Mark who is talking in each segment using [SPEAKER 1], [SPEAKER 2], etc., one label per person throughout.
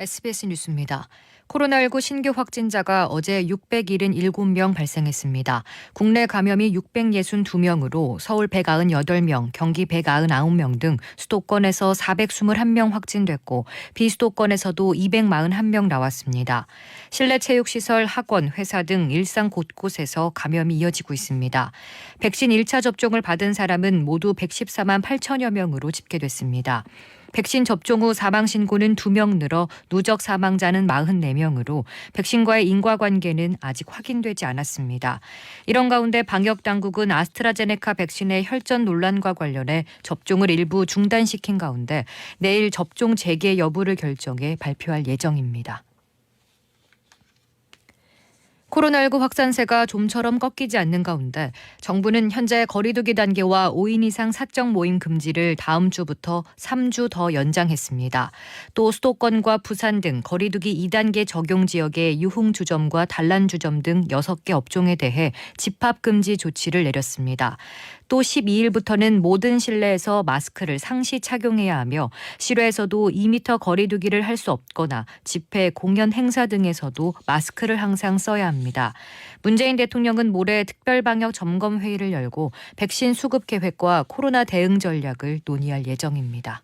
[SPEAKER 1] SBS 뉴스입니다. 코로나19 신규 확진자가 어제 677명 발생했습니다. 국내 감염이 662명으로 서울 198명, 경기 199명 등 수도권에서 421명 확진됐고 비수도권에서도 241명 나왔습니다. 실내 체육시설, 학원, 회사 등 일상 곳곳에서 감염이 이어지고 있습니다. 백신 1차 접종을 받은 사람은 모두 114만 8천여 명으로 집계됐습니다. 백신 접종 후 사망 신고는 2명 늘어 누적 사망자는 44명으로 백신과의 인과관계는 아직 확인되지 않았습니다. 이런 가운데 방역당국은 아스트라제네카 백신의 혈전 논란과 관련해 접종을 일부 중단시킨 가운데 내일 접종 재개 여부를 결정해 발표할 예정입니다. 코로나19 확산세가 좀처럼 꺾이지 않는 가운데 정부는 현재 거리두기 단계와 5인 이상 사적 모임 금지를 다음 주부터 3주 더 연장했습니다. 또 수도권과 부산 등 거리두기 2단계 적용 지역의 유흥주점과 단란주점 등 6개 업종에 대해 집합금지 조치를 내렸습니다. 또 12일부터는 모든 실내에서 마스크를 상시 착용해야 하며 실외에서도 2m 거리두기를 할 수 없거나 집회, 공연, 행사 등에서도 마스크를 항상 써야 합니다. 문재인 대통령은 모레 특별방역 점검회의를 열고 백신 수급 계획과 코로나 대응 전략을 논의할 예정입니다.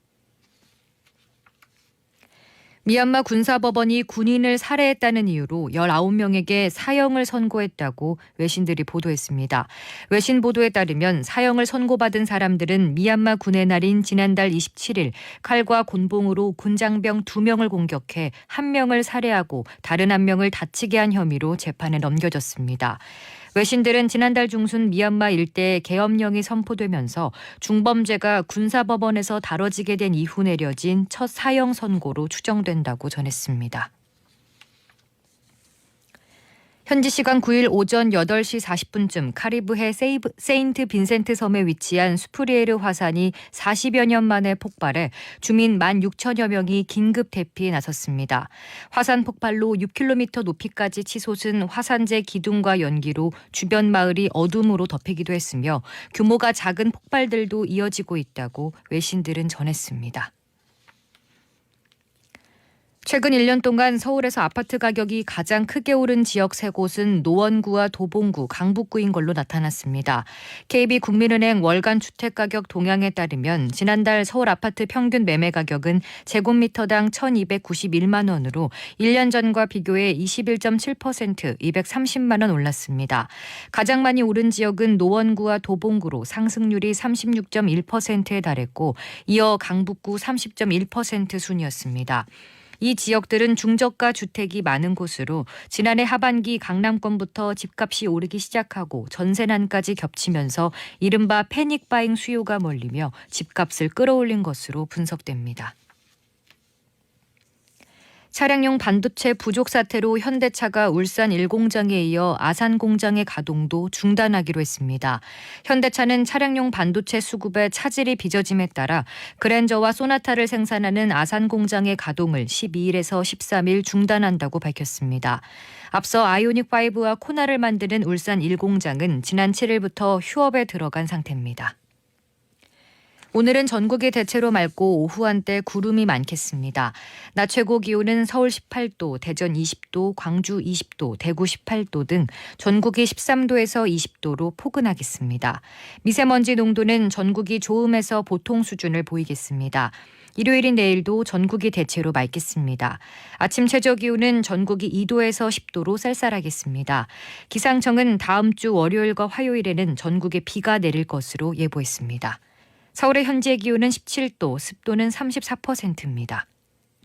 [SPEAKER 1] 미얀마 군사법원이 군인을 살해했다는 이유로 19명에게 사형을 선고했다고 외신들이 보도했습니다. 외신 보도에 따르면 사형을 선고받은 사람들은 미얀마 군의 날인 지난달 27일 칼과 곤봉으로 군장병 2명을 공격해 1명을 살해하고 다른 1명을 다치게 한 혐의로 재판에 넘겨졌습니다. 외신들은 지난달 중순 미얀마 일대에 계엄령이 선포되면서 중범죄가 군사법원에서 다뤄지게 된 이후 내려진 첫 사형 선고로 추정된다고 전했습니다. 현지 시간 9일 오전 8시 40분쯤 카리브해 세인트 빈센트 섬에 위치한 스프리에르 화산이 40여 년 만에 폭발해 주민 16,000여 명이 긴급 대피에 나섰습니다. 화산 폭발로 6km 높이까지 치솟은 화산재 기둥과 연기로 주변 마을이 어둠으로 덮이기도 했으며 규모가 작은 폭발들도 이어지고 있다고 외신들은 전했습니다. 최근 1년 동안 서울에서 아파트 가격이 가장 크게 오른 지역 3곳은 노원구와 도봉구, 강북구인 걸로 나타났습니다. KB국민은행 월간 주택가격 동향에 따르면 지난달 서울 아파트 평균 매매 가격은 제곱미터당 1,291만 원으로 1년 전과 비교해 21.7% 230만 원 올랐습니다. 가장 많이 오른 지역은 노원구와 도봉구로 상승률이 36.1%에 달했고 이어 강북구 30.1% 순이었습니다. 이 지역들은 중저가 주택이 많은 곳으로 지난해 하반기 강남권부터 집값이 오르기 시작하고 전세난까지 겹치면서 이른바 패닉바잉 수요가 몰리며 집값을 끌어올린 것으로 분석됩니다. 차량용 반도체 부족 사태로 현대차가 울산 1공장에 이어 아산 공장의 가동도 중단하기로 했습니다. 현대차는 차량용 반도체 수급에 차질이 빚어짐에 따라 그랜저와 소나타를 생산하는 아산 공장의 가동을 12일에서 13일 중단한다고 밝혔습니다. 앞서 아이오닉5와 코나를 만드는 울산 1공장은 지난 7일부터 휴업에 들어간 상태입니다. 오늘은 전국이 대체로 맑고 오후 한때 구름이 많겠습니다. 낮 최고 기온은 서울 18도, 대전 20도, 광주 20도, 대구 18도 등 전국이 13도에서 20도로 포근하겠습니다. 미세먼지 농도는 전국이 좋음에서 보통 수준을 보이겠습니다. 일요일인 내일도 전국이 대체로 맑겠습니다. 아침 최저 기온은 전국이 2도에서 10도로 쌀쌀하겠습니다. 기상청은 다음 주 월요일과 화요일에는 전국에 비가 내릴 것으로 예보했습니다. 서울의 현재 기온은 17도, 습도는 34%입니다.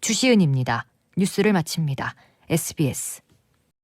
[SPEAKER 1] 주시은입니다. 뉴스를 마칩니다. SBS